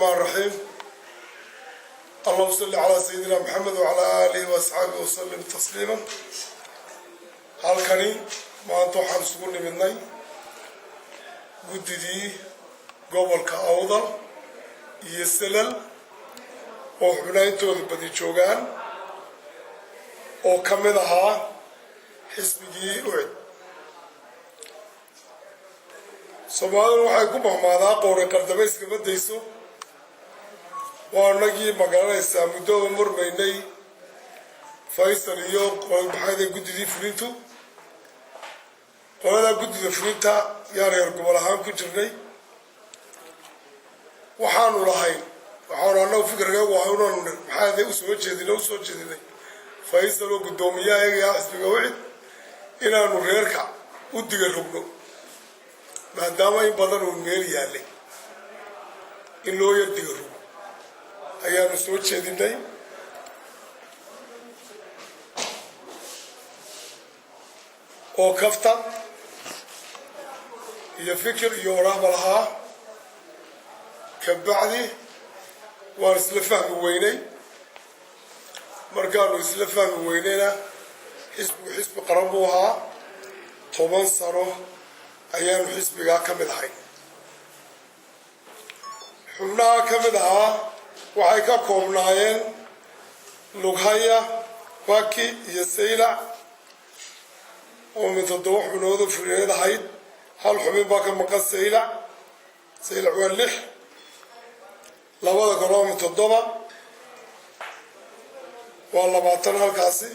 الرحمن الرحيم. اللهم صل على سيدنا محمد وعلى آله وأصحابه وسلم تسليما. halkani maanta waxaan isugu nimidnay guddidii gobolka Awdal iyo Salal oo xubnayntooda badi joogaan oo ka mid ahaa xisbigii UCID. Soomaalidu waxay ku mahmaadaa qoore qardamayska badayso waanagii magaalaysa muddo murmaynay Faysal iyo qolbaxayda guddidii fulintu qolada guddida fulinta yaareer gobol ahaan ku jirnay waxaanu lahayn waxaanu fikirka waxaanu maxay u soo jeedinay Faysal oo guddoomiyaha xisbiga UCID inaanu reerka u diga rogno maadaama in badan uu meel yaalay in loo yardiga rogo ayaanu soo jeedinay oo kaftan iyo fikir iyo waraaq lahaa kabacdi waan isla fahmi weynay markaanu isla fahmi weynayna xisbi qaran buu ahaa 10 sano ayaanu xisbiga ka mid ahay xubnaha ka mid ahaa waxay ka koobnaayeen Lughaya Waki iyo Saylac oo mid toddoba xubnood fulineed ahayd hal xubin baa ka maqan Saylac waa 6 labada kaloo mid toddoba waa 20 halkaasi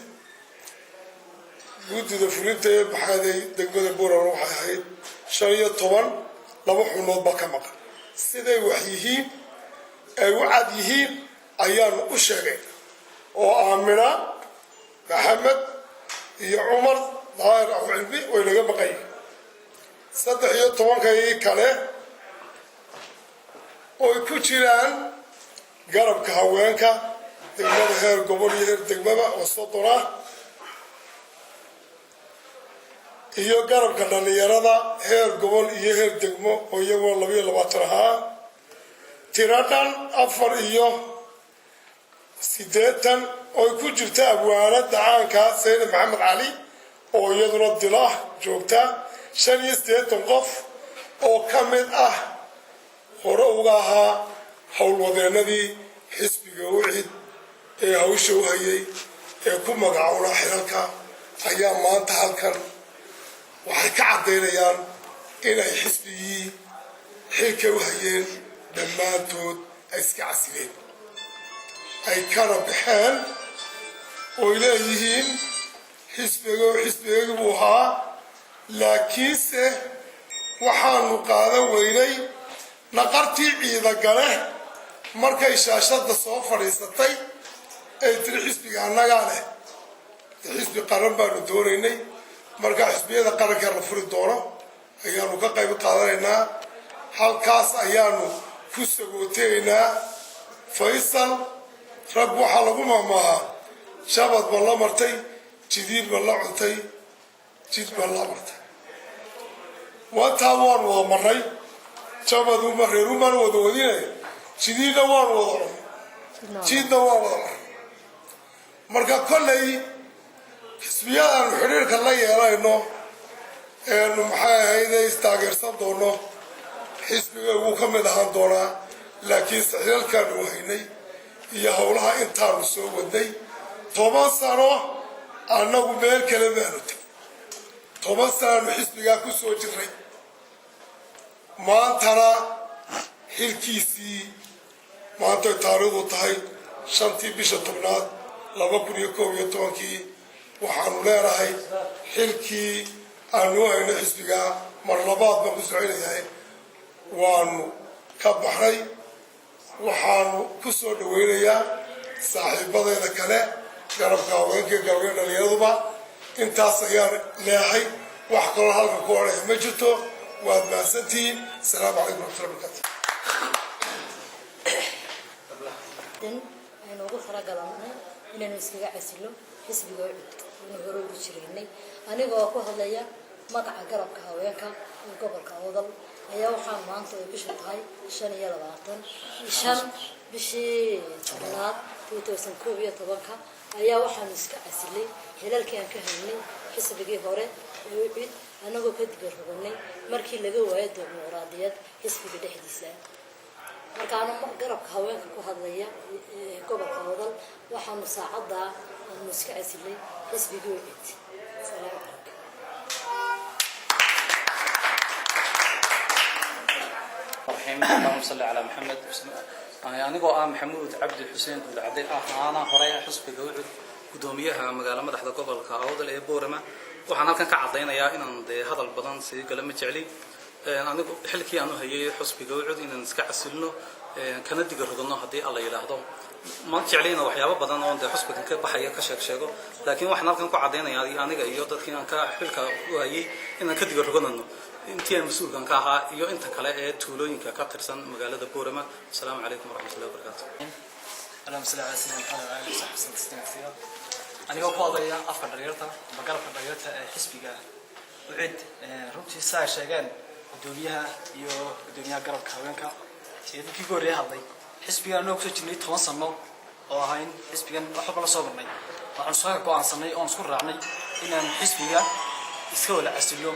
guddida fulinta ee baxday degmada Boorama waxay ahayd 15 laba xubnood baa ka maqan siday wax yihiin ay wacad yihiin ayaan u sheegay oo Aamina Maxamed iyo Umar daahir cilmi way laga baqay 13 kale oo ku jiraan garabka haweenka degmada heer gobol iyo heer degmada oo Sodona iyo garabka dhalinyarada heer gobol iyo heer degmo oo iyagoo 22 ahaa tiradan 4 iyo 8 oo ku jirta abwaanada caanka Sayd Maxamed Ali oo iyaduna dilah joogta 85 qof oo ka mid ah hore uga ahaa howlwadeenadii xisbiga UCID ee hawsha u hayay ee ku magacaawna xilalka ayaa maanta halkan waxay ka cadeynayaan inay xisbigii xilka u hayeen dhammaantood ay iska casileen ay kana baxeen oo leeyihiin xisbiga buu ahaa laakiinse waxaanu qaadan weynay naqartii ciida gale markay shaashada soo fadhiisatay ay tiri xisbiga annagaa leh xisbi qaran baanu doonaynay marka xisbiyada qaranka la furi doono ayaanu ka qayb qaadanaynaa halkaas ayaanu ku sagooteynaa Faysal rag waxa lagu maamaaha shabad balla martay jidiid balla cuntay jid balla martay wata waan wada maray shabad u mareeru mar wada wadinay jidiida waan wada jidda waan wada marka kollay xisbiyadan xiriirka la yeelayno ee maxay ahayd istaageersan doono xisbiga uu ka mid ahaan doonaa laakiin saxilkan uu haynay iyo howlaha intaanu soo waday 10 sano annagu meel kale baanu tag 10 sano xisbiga ku soo jiray maantana xilkiisii maanta taariikhdu tahay 5 bisha 10aad 2011 waxaanu leeyahay xilkii aanu hayno xisbiga mar labaad ma ku soconayahay waanu ka baxay waxaanu ku soo dhaweynayaa saaxiibadeeda kale garabka haweenka garabka dhalinyaraduba intaas ayaan leeyahay wax kaloo halka ku oranaya ma jirto waad mahadsantihiin asalaamu calaykum warahmatullahi wabarakaatu inuu faragalanay inuu iskaga casilo xisbiga UCID hore u jireynay anigoo ku hadlaya magaca garabka haweenka gobolka Awdal ayaa waxaan maanta ay bisha tahay 25 bishii tobnaad 2011 ayaa waxaan iska casilay xilalkii aan ka helnay xisbigii hore ee wixii anagoo ka digarroganay markii laga waayay dimuqraadiyad xisbiga dhexdiisa markaana garabka haweenka ku hadlaya gobolka wadal waxaanu saacada aan iska casilay xisbigii wixii اللهم صل على محمد أنا محمود عبد الحسين بن عبد أنا هراء حسب جوعد قدوميها مقالة مدحضة قبل كأوضل إبورما وحنا كان كعضينا يا إن هذا البدن سي كلام تعلي أنا حلكي أنا هي حسب جوعد إن نسكع سلنا كانت تجربنا هذه الله يلاحظهم ما تعلينا وحياة بدن عند حسب كان بحياة كشك شجع لكن وحنا كان كعضينا يا أنا جايوت كنا كحلك وهي إن كتجربنا intii mas'uulkan ka ahaa iyo inta kale ee tuulooyinka ka tirsan magaalada Boorama. Assalaamu calaykum waraxmatullaahi wabarakaatuh. Allahumma salli ala sayyidina Muhammad wa ala alihi wa sahbihi. Aniga ku hadlaya afka dhalinyarta magaalada dhalinyarta ee xisbiga ucid runtii saa sheegan gudoomiyaha iyo gudoomiyaha garabka haweenka sidii goor ee hadlay xisbiga anoo ku jirnay 10 sano oo ahayn xisbigan wax kala soo marnay waxaan soo go'aansanay oo isku raacnay inaan xisbiga iska wada casilo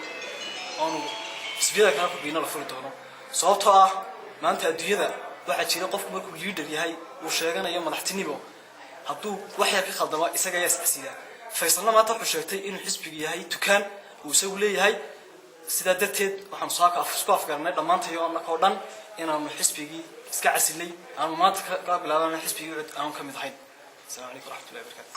أنا سبيلك أنا كبينا لفرد هنا صوتها ما أنت أدوية واحد شيء قف مركب ليدر يهاي وشجعنا يوم نحتني به هتو واحد في خدمة إسقى يسأسيا فيصلنا ما تروح شيء إنه حسب يهاي تكان وسوي لي هاي سدادتي وحنصاك أفسقاف كرنا لما أنت يوم نقولن إن أنا حسب يجي إسقى عسلي أنا ما تقابل أنا حسب يقعد أنا كم ذحين السلام عليكم ورحمة الله وبركاته